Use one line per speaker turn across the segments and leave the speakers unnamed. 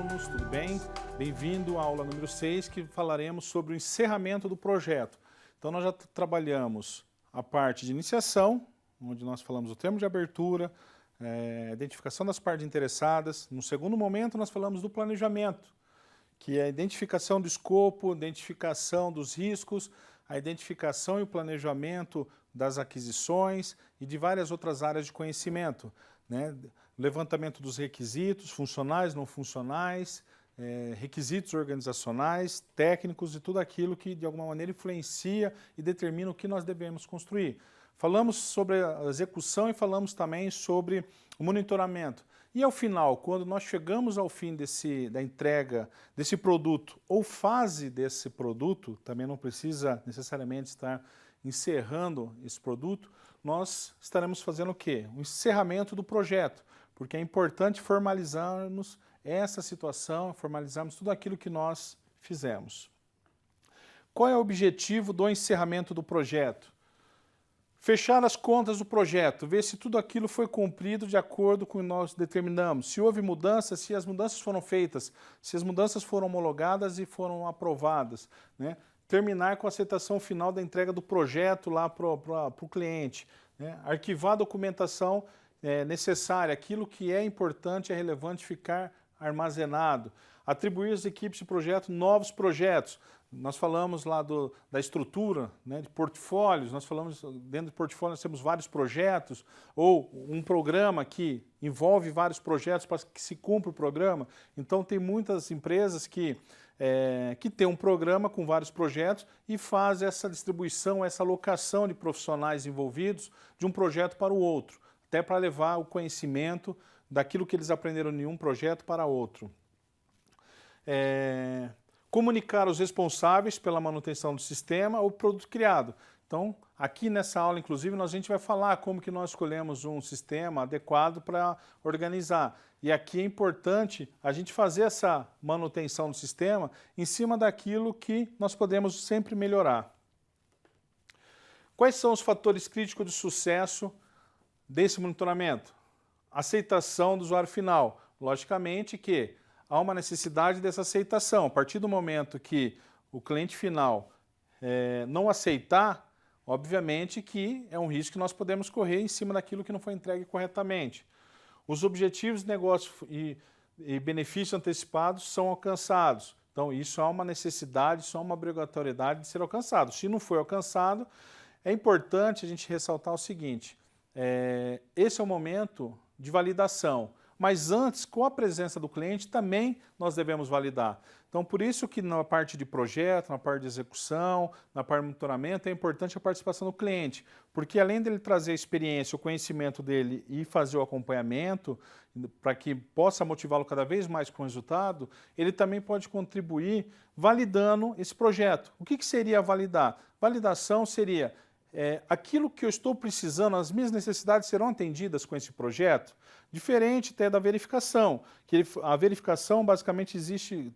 alunos, tudo bem? Bem-vindo à aula número 6, que falaremos sobre o encerramento do projeto. Então nós já trabalhamos a parte de iniciação, onde nós falamos o termo de abertura, identificação das partes interessadas. No segundo momento nós falamos do planejamento, que é a identificação do escopo, identificação dos riscos, a identificação e o planejamento das aquisições e de várias outras áreas de conhecimento, né? Levantamento dos requisitos, funcionais, não funcionais, requisitos organizacionais, técnicos e tudo aquilo que de alguma maneira influencia e determina o que nós devemos construir. Falamos sobre a execução e falamos também sobre o monitoramento. E ao final, quando nós chegamos ao fim da entrega desse produto ou fase desse produto, também não precisa necessariamente estar encerrando esse produto, nós estaremos fazendo o quê? O encerramento do projeto, porque é importante formalizarmos essa situação, formalizarmos tudo aquilo que nós fizemos. Qual é o objetivo do encerramento do projeto? Fechar as contas do projeto, ver se tudo aquilo foi cumprido de acordo com o que nós determinamos, se houve mudanças, se as mudanças foram feitas, se as mudanças foram homologadas e foram aprovadas, né? Terminar com a aceitação final da entrega do projeto lá para o cliente, né? Arquivar a documentação necessária, aquilo que é importante e relevante ficar armazenado, atribuir às equipes de projeto novos projetos. Nós falamos lá da estrutura, né, de portfólios, nós falamos, dentro do portfólio nós temos vários projetos, ou um programa que envolve vários projetos para que se cumpra o programa. Então tem muitas empresas que têm um programa com vários projetos e faz essa distribuição, essa alocação de profissionais envolvidos de um projeto para o outro, até para levar o conhecimento daquilo que eles aprenderam em um projeto para outro. Comunicar os responsáveis pela manutenção do sistema ou produto criado. Então, aqui nessa aula, inclusive, a gente vai falar como que nós escolhemos um sistema adequado para organizar. E aqui é importante a gente fazer essa manutenção do sistema em cima daquilo que nós podemos sempre melhorar. Quais são os fatores críticos de sucesso desse monitoramento? Aceitação do usuário final. Logicamente que há uma necessidade dessa aceitação. A partir do momento que o cliente final não aceitar, obviamente que é um risco que nós podemos correr em cima daquilo que não foi entregue corretamente. Os objetivos de negócio e benefícios antecipados são alcançados. Então, isso é uma necessidade, isso é uma obrigatoriedade de ser alcançado. Se não foi alcançado, é importante a gente ressaltar o seguinte, esse é o momento de validação. Mas antes, com a presença do cliente, também nós devemos validar. Então, por isso que na parte de projeto, na parte de execução, na parte de monitoramento, é importante a participação do cliente, porque além dele trazer a experiência, o conhecimento dele e fazer o acompanhamento, para que possa motivá-lo cada vez mais com o resultado, ele também pode contribuir validando esse projeto. O que seria validar? Validação seria aquilo que eu estou precisando, as minhas necessidades serão atendidas com esse projeto, diferente até da verificação, que a verificação basicamente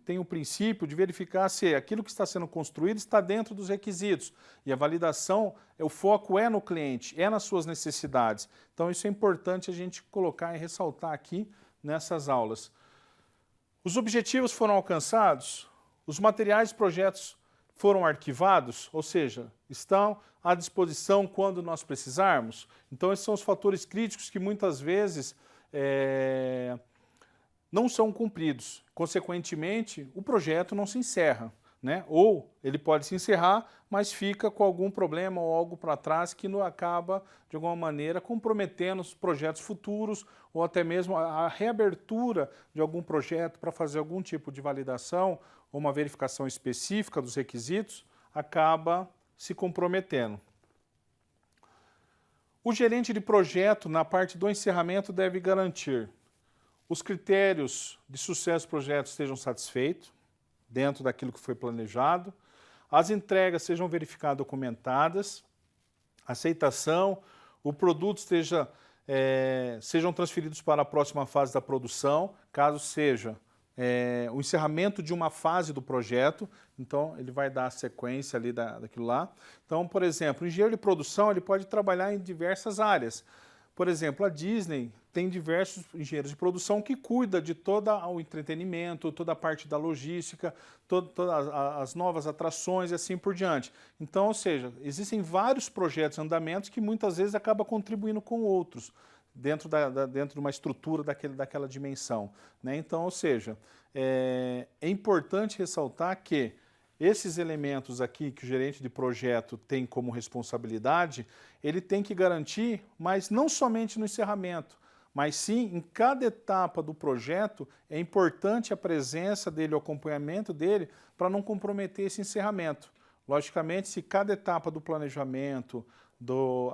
tem o princípio de verificar se aquilo que está sendo construído está dentro dos requisitos, e a validação, o foco é no cliente, é nas suas necessidades. Então isso é importante a gente colocar e ressaltar aqui nessas aulas. Os objetivos foram alcançados, os materiais e projetos foram arquivados, ou seja, estão à disposição quando nós precisarmos. Então esses são os fatores críticos que muitas vezes não são cumpridos. Consequentemente, o projeto não se encerra, né? Ou ele pode se encerrar, mas fica com algum problema ou algo para trás que não acaba, de alguma maneira, comprometendo os projetos futuros ou até mesmo a reabertura de algum projeto para fazer algum tipo de validação ou uma verificação específica dos requisitos, acaba se comprometendo. O gerente de projeto, na parte do encerramento, deve garantir os critérios de sucesso do projeto estejam satisfeitos, dentro daquilo que foi planejado, as entregas sejam verificadas e documentadas, aceitação, o produto sejam transferidos para a próxima fase da produção, caso seja o encerramento de uma fase do projeto, então ele vai dar a sequência ali daquilo lá. Então, por exemplo, o engenheiro de produção ele pode trabalhar em diversas áreas. Por exemplo, a Disney tem diversos engenheiros de produção que cuidam de todo o entretenimento, toda a parte da logística, todas as novas atrações e assim por diante. Então, ou seja, existem vários projetos, andamentos que muitas vezes acabam contribuindo com outros, dentro de uma estrutura daquela dimensão, né? Então, ou seja, é importante ressaltar que esses elementos aqui que o gerente de projeto tem como responsabilidade, ele tem que garantir, mas não somente no encerramento, mas sim em cada etapa do projeto é importante a presença dele, o acompanhamento dele, para não comprometer esse encerramento. Logicamente, se cada etapa do planejamento,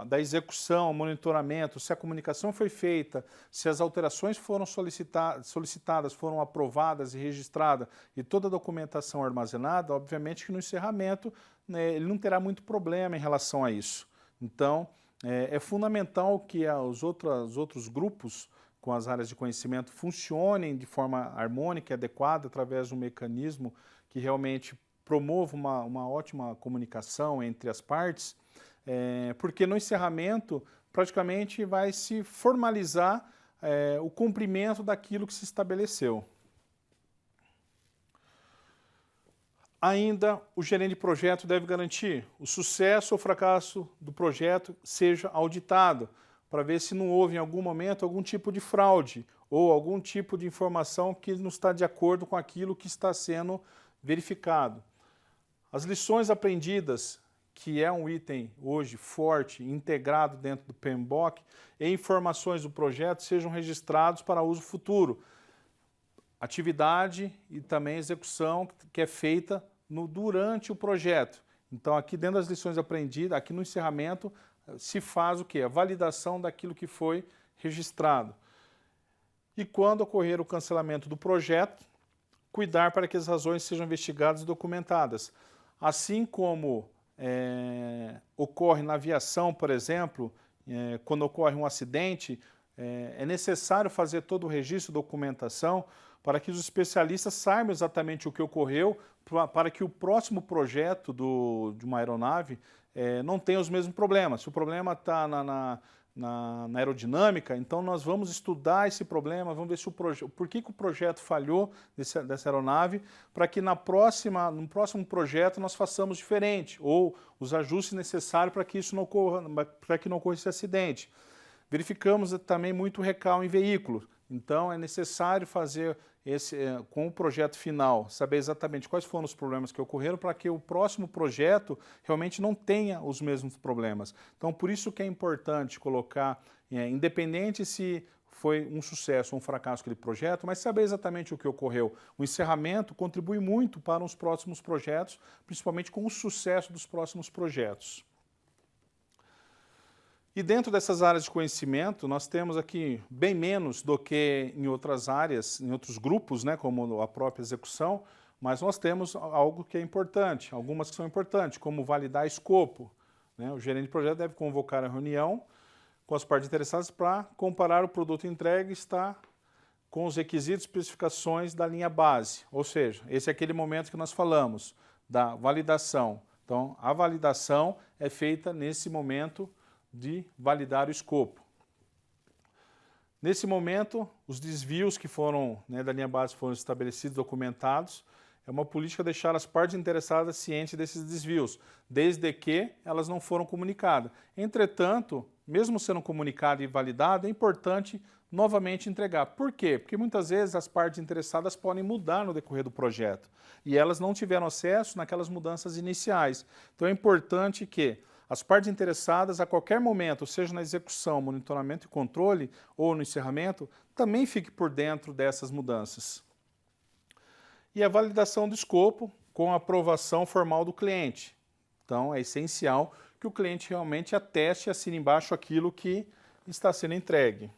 da execução, monitoramento, se a comunicação foi feita, se as alterações foram solicitadas, foram aprovadas e registradas e toda a documentação armazenada, obviamente que no encerramento, né, ele não terá muito problema em relação a isso. Então, é fundamental que os outros grupos com as áreas de conhecimento funcionem de forma harmônica e adequada através de um mecanismo que realmente promova uma ótima comunicação entre as partes, porque no encerramento praticamente vai se formalizar o cumprimento daquilo que se estabeleceu. Ainda, o gerente de projeto deve garantir o sucesso ou fracasso do projeto seja auditado, para ver se não houve em algum momento algum tipo de fraude ou algum tipo de informação que não está de acordo com aquilo que está sendo verificado. As lições aprendidas, que é um item hoje forte, integrado dentro do PMBOK, e informações do projeto sejam registrados para uso futuro. Atividade e também execução que é feita durante o projeto. Então, aqui dentro das lições aprendidas, aqui no encerramento, se faz o quê? A validação daquilo que foi registrado. E quando ocorrer o cancelamento do projeto, cuidar para que as razões sejam investigadas e documentadas. Assim como ocorre na aviação, por exemplo, quando ocorre um acidente, é necessário fazer todo o registro, documentação, para que os especialistas saibam exatamente o que ocorreu, para que o próximo projeto de uma aeronave não tenha os mesmos problemas. Se o problema está na aerodinâmica, então nós vamos estudar esse problema, vamos ver se por que o projeto falhou dessa aeronave, para que no próximo projeto nós façamos diferente, ou os ajustes necessários para que isso não ocorra, para que não ocorra esse acidente. Verificamos também muito recal em veículos, então é necessário fazer com o projeto final, saber exatamente quais foram os problemas que ocorreram para que o próximo projeto realmente não tenha os mesmos problemas. Então, por isso que é importante colocar, independente se foi um sucesso ou um fracasso aquele projeto, mas saber exatamente o que ocorreu. O encerramento contribui muito para os próximos projetos, principalmente com o sucesso dos próximos projetos. E dentro dessas áreas de conhecimento, nós temos aqui bem menos do que em outras áreas, em outros grupos, né, como a própria execução, mas nós temos algo que é importante, algumas que são importantes, como validar escopo, né? O gerente de projeto deve convocar a reunião com as partes interessadas para comparar o produto entregue está com os requisitos e especificações da linha base, ou seja, esse é aquele momento que nós falamos da validação. Então, a validação é feita nesse momento de validar o escopo. Nesse momento, os desvios que foram, da linha base foram estabelecidos, documentados, é uma política deixar as partes interessadas cientes desses desvios, desde que elas não foram comunicadas. Entretanto, mesmo sendo comunicado e validado, é importante novamente entregar. Por quê? Porque muitas vezes as partes interessadas podem mudar no decorrer do projeto e elas não tiveram acesso naquelas mudanças iniciais. Então é importante que as partes interessadas, a qualquer momento, seja na execução, monitoramento e controle, ou no encerramento, também fiquem por dentro dessas mudanças. E a validação do escopo com a aprovação formal do cliente. Então, é essencial que o cliente realmente ateste e assine embaixo aquilo que está sendo entregue.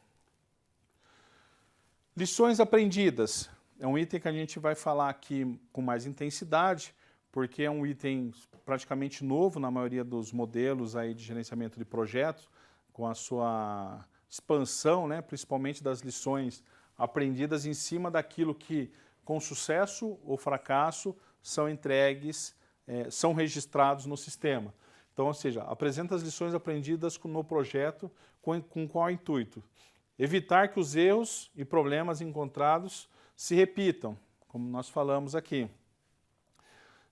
Lições aprendidas. É um item que a gente vai falar aqui com mais intensidade, porque é um item praticamente novo na maioria dos modelos aí de gerenciamento de projetos, com a sua expansão, principalmente das lições aprendidas em cima daquilo que, com sucesso ou fracasso, são entregues, são registrados no sistema. Então, ou seja, apresenta as lições aprendidas no projeto com qual intuito? Evitar que os erros e problemas encontrados se repitam, como nós falamos aqui.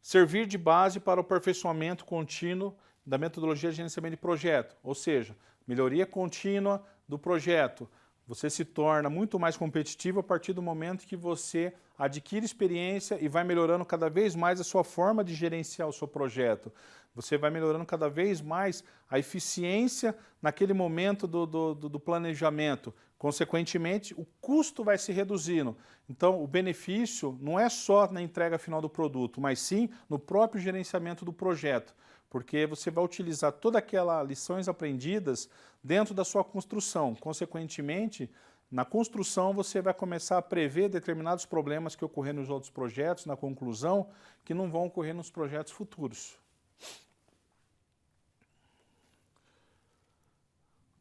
Servir de base para o aperfeiçoamento contínuo da metodologia de gerenciamento de projeto, ou seja, melhoria contínua do projeto. Você se torna muito mais competitivo a partir do momento que você adquire experiência e vai melhorando cada vez mais a sua forma de gerenciar o seu projeto. Você vai melhorando cada vez mais a eficiência naquele momento do planejamento. Consequentemente, o custo vai se reduzindo. Então, o benefício não é só na entrega final do produto, mas sim no próprio gerenciamento do projeto. Porque você vai utilizar todas aquelas lições aprendidas dentro da sua construção. Consequentemente, na construção você vai começar a prever determinados problemas que ocorreram nos outros projetos, na conclusão, que não vão ocorrer nos projetos futuros.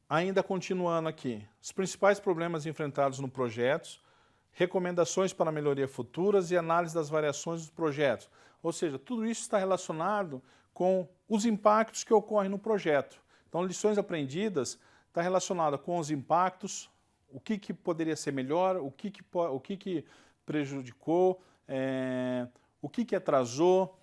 Ainda continuando aqui, os principais problemas enfrentados no projeto, recomendações para melhoria futuras e análise das variações dos projetos. Ou seja, tudo isso está relacionado com os impactos que ocorrem no projeto. Então, lições aprendidas está relacionada com os impactos, o que poderia ser melhor, o que prejudicou, o que atrasou,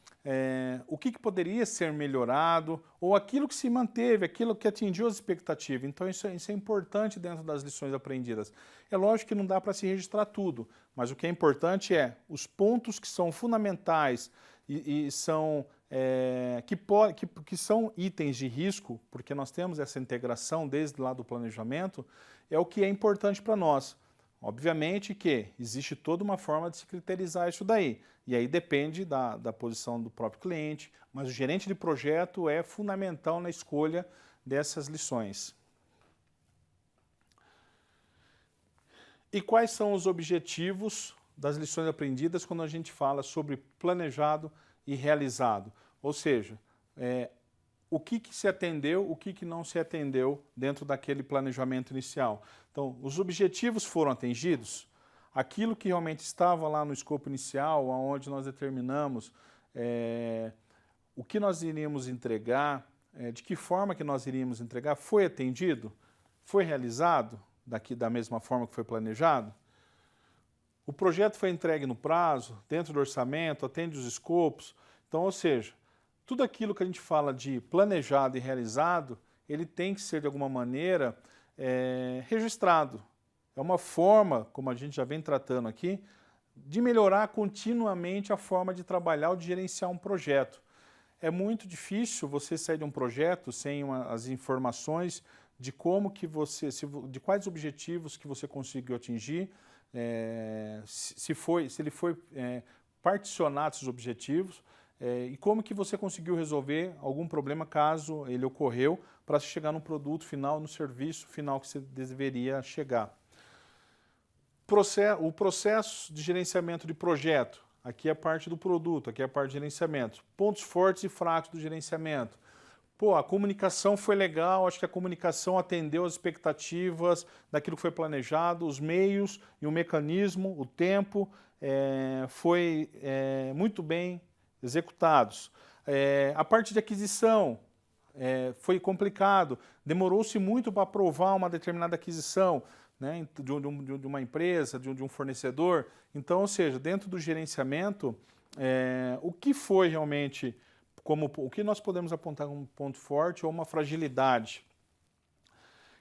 o que poderia ser melhorado, ou aquilo que se manteve, aquilo que atingiu as expectativas. Então, isso é importante dentro das lições aprendidas. É lógico que não dá para se registrar tudo, mas o que é importante é os pontos que são fundamentais e são... que são itens de risco, porque nós temos essa integração desde lá do planejamento, é o que é importante para nós. Obviamente que existe toda uma forma de se criterizar isso daí, e aí depende da posição do próprio cliente, mas o gerente de projeto é fundamental na escolha dessas lições. E quais são os objetivos das lições aprendidas quando a gente fala sobre planejado e realizado? Ou seja, o que se atendeu, o que não se atendeu dentro daquele planejamento inicial. Então, os objetivos foram atingidos? Aquilo que realmente estava lá no escopo inicial, onde nós determinamos o que nós iríamos entregar, de que forma que nós iríamos entregar, foi atendido? Foi realizado da mesma forma que foi planejado? O projeto foi entregue no prazo, dentro do orçamento, atende os escopos? Então, ou seja, tudo aquilo que a gente fala de planejado e realizado, ele tem que ser, de alguma maneira, registrado. É uma forma, como a gente já vem tratando aqui, de melhorar continuamente a forma de trabalhar ou de gerenciar um projeto. É muito difícil você sair de um projeto sem as informações de como que de quais objetivos que você conseguiu atingir, se ele foi particionado esses objetivos, e como que você conseguiu resolver algum problema caso ele ocorreu para chegar no produto final, no serviço final que você deveria chegar. O processo de gerenciamento de projeto, aqui é a parte do produto, aqui é a parte de gerenciamento. Pontos fortes e fracos do gerenciamento. Pô, a comunicação foi legal, acho que a comunicação atendeu as expectativas daquilo que foi planejado, os meios e o mecanismo, o tempo, foi muito bem executados. A parte de aquisição foi complicado, demorou-se muito para aprovar uma determinada aquisição, né, de uma empresa, de um fornecedor. Então, ou seja, dentro do gerenciamento, o que foi realmente, o que nós podemos apontar como um ponto forte ou uma fragilidade?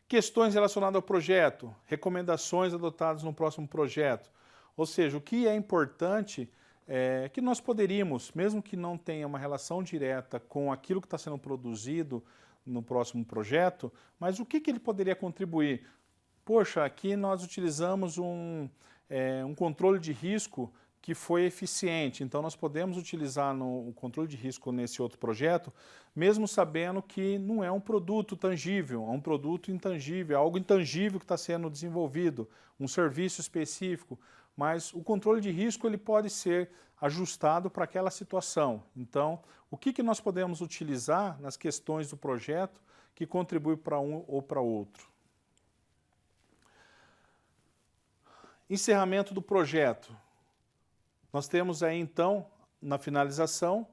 Questões relacionadas ao projeto, recomendações adotadas no próximo projeto. Ou seja, o que é importante que nós poderíamos, mesmo que não tenha uma relação direta com aquilo que está sendo produzido no próximo projeto, mas o que ele poderia contribuir? Poxa, aqui nós utilizamos um controle de risco que foi eficiente, então nós podemos utilizar o controle de risco nesse outro projeto, mesmo sabendo que não é um produto tangível, é um produto intangível, é algo intangível que está sendo desenvolvido, um serviço específico, mas o controle de risco ele pode ser ajustado para aquela situação. Então, o que nós podemos utilizar nas questões do projeto que contribui para um ou para outro? Encerramento do projeto. Nós temos aí, então, na finalização,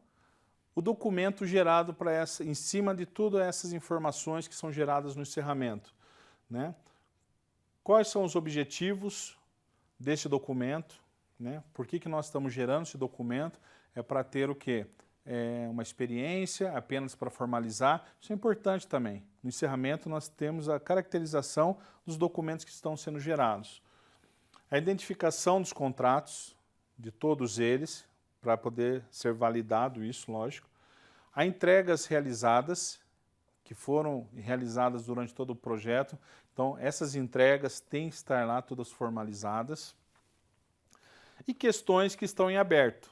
o documento gerado em cima de todas essas informações que são geradas no encerramento, né? quais são os objetivos desse documento, né? Por que nós estamos gerando esse documento? É para ter o quê? Uma experiência, apenas para formalizar. Isso é importante também. No encerramento, nós temos a caracterização dos documentos que estão sendo gerados. A identificação dos contratos, de todos eles, para poder ser validado isso, lógico. As entregas realizadas, que foram realizadas durante todo o projeto. Então, essas entregas têm que estar lá todas formalizadas. E questões que estão em aberto,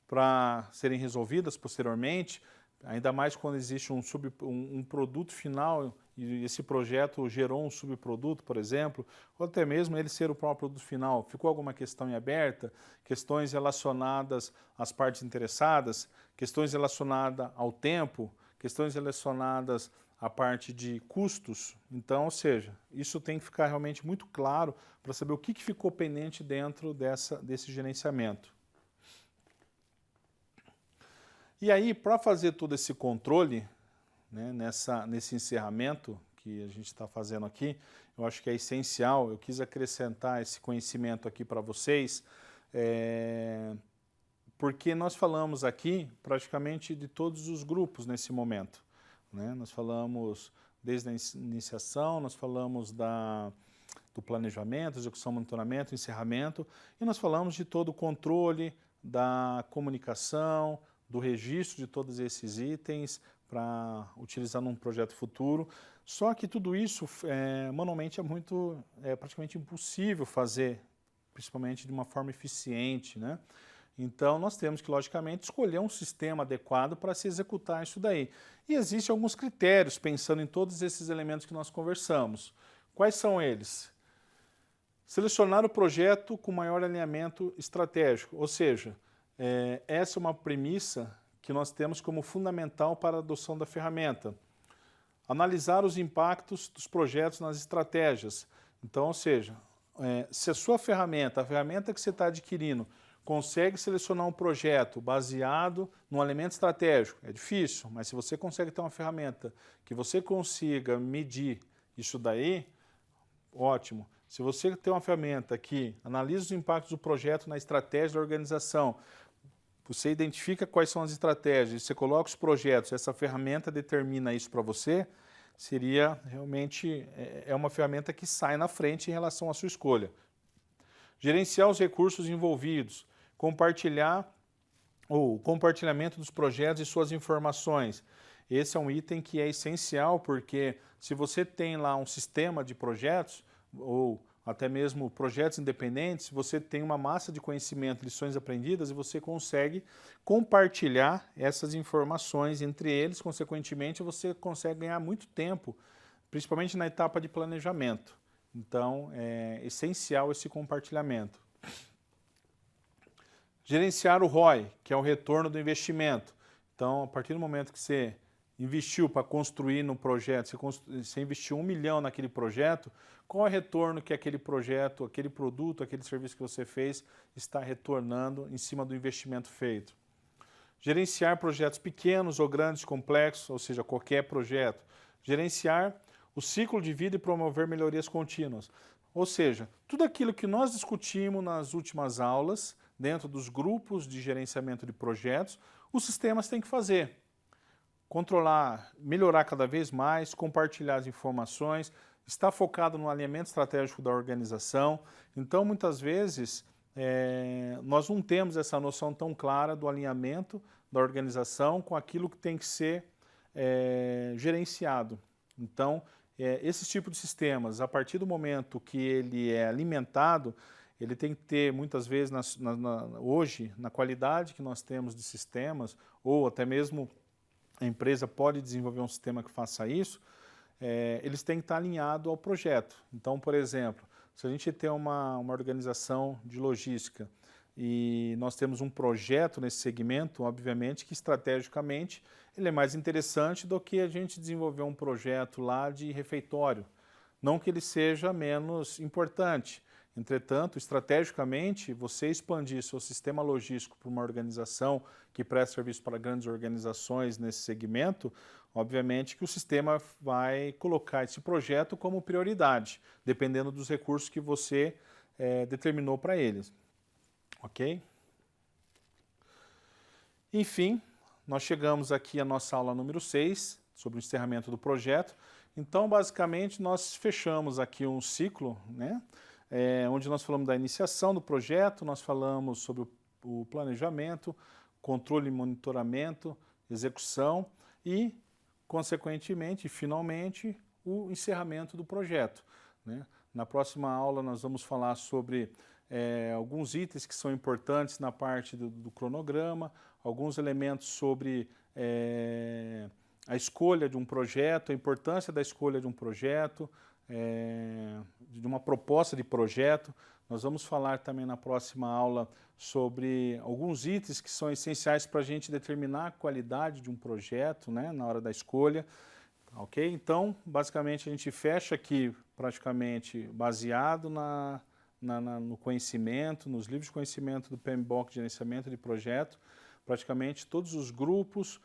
para serem resolvidas posteriormente, ainda mais quando existe um produto final e esse projeto gerou um subproduto, por exemplo, ou até mesmo ele ser o próprio produto final. Ficou alguma questão em aberta? Questões relacionadas às partes interessadas, questões relacionadas ao tempo, questões relacionadas à parte de custos. Então, ou seja, isso tem que ficar realmente muito claro para saber o que ficou pendente dentro desse gerenciamento. E aí, para fazer todo esse controle, né, nesse encerramento que a gente está fazendo aqui, eu acho que é essencial, eu quis acrescentar esse conhecimento aqui para vocês, porque nós falamos aqui praticamente de todos os grupos nesse momento, né? Nós falamos desde a iniciação, nós falamos do planejamento, execução, monitoramento, encerramento, e nós falamos de todo o controle da comunicação, do registro de todos esses itens para utilizar num projeto futuro. Só que tudo isso manualmente é praticamente impossível fazer, principalmente de uma forma eficiente, né? Então nós temos que, logicamente, escolher um sistema adequado para se executar isso daí. E existem alguns critérios pensando em todos esses elementos que nós conversamos. Quais são eles? Selecionar o projeto com maior alinhamento estratégico, ou seja, essa é uma premissa que nós temos como fundamental para a adoção da ferramenta. Analisar os impactos dos projetos nas estratégias. Então, ou seja, se a sua ferramenta, a ferramenta que você está adquirindo, consegue selecionar um projeto baseado num elemento estratégico, é difícil, mas se você consegue ter uma ferramenta que você consiga medir isso daí, ótimo. Se você tem uma ferramenta que analisa os impactos do projeto na estratégia da organização, você identifica quais são as estratégias, você coloca os projetos, essa ferramenta determina isso para você, seria realmente uma ferramenta que sai na frente em relação à sua escolha. Gerenciar os recursos envolvidos, compartilhamento dos projetos e suas informações. Esse é um item que é essencial, porque se você tem lá um sistema de projetos, ou até mesmo projetos independentes, você tem uma massa de conhecimento, lições aprendidas, e você consegue compartilhar essas informações entre eles, consequentemente você consegue ganhar muito tempo, principalmente na etapa de planejamento. Então, é essencial esse compartilhamento. Gerenciar o ROI, que é o retorno do investimento. Então, a partir do momento que você investiu para construir no projeto, você investiu 1 milhão naquele projeto, qual é o retorno que aquele projeto, aquele produto, aquele serviço que você fez está retornando em cima do investimento feito? Gerenciar projetos pequenos ou grandes, complexos, ou seja, qualquer projeto. Gerenciar o ciclo de vida e promover melhorias contínuas. Ou seja, tudo aquilo que nós discutimos nas últimas aulas, dentro dos grupos de gerenciamento de projetos, os sistemas têm que fazer. Controlar, melhorar cada vez mais, compartilhar as informações, estar focado no alinhamento estratégico da organização. Então, muitas vezes, nós não temos essa noção tão clara do alinhamento da organização com aquilo que tem que ser gerenciado. Então, esse tipo de sistemas, a partir do momento que ele é alimentado, ele tem que ter, muitas vezes, hoje, na qualidade que nós temos de sistemas, ou até mesmo a empresa pode desenvolver um sistema que faça isso, eles têm que estar alinhados ao projeto. Então, por exemplo, se a gente tem uma organização de logística e nós temos um projeto nesse segmento, obviamente que estrategicamente ele é mais interessante do que a gente desenvolver um projeto lá de refeitório. Não que ele seja menos importante. Entretanto, estrategicamente, você expandir seu sistema logístico para uma organização que presta serviço para grandes organizações nesse segmento, obviamente que o sistema vai colocar esse projeto como prioridade, dependendo dos recursos que você determinou para eles. Ok? Enfim, nós chegamos aqui à nossa aula número 6, sobre o encerramento do projeto. Então, basicamente, nós fechamos aqui um ciclo, né? Onde nós falamos da iniciação do projeto, nós falamos sobre o planejamento, controle e monitoramento, execução e, consequentemente, finalmente, o encerramento do projeto, né? Na próxima aula nós vamos falar sobre alguns itens que são importantes na parte do cronograma, alguns elementos sobre a escolha de um projeto, a importância da escolha de um projeto, de uma proposta de projeto. Nós vamos falar também na próxima aula sobre alguns itens que são essenciais para a gente determinar a qualidade de um projeto, né, na hora da escolha. Ok? Então, basicamente, a gente fecha aqui praticamente baseado no conhecimento, nos livros de conhecimento do PMBOK de gerenciamento de projeto, praticamente todos os grupos,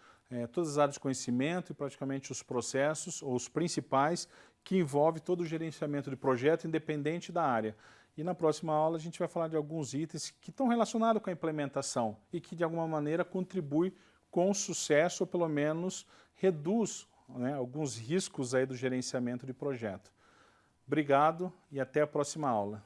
todas as áreas de conhecimento e praticamente os processos, ou os principais, que envolve todo o gerenciamento de projeto, independente da área. E na próxima aula a gente vai falar de alguns itens que estão relacionados com a implementação e que de alguma maneira contribui com o sucesso, ou pelo menos reduz, né, alguns riscos aí do gerenciamento de projeto. Obrigado e até a próxima aula.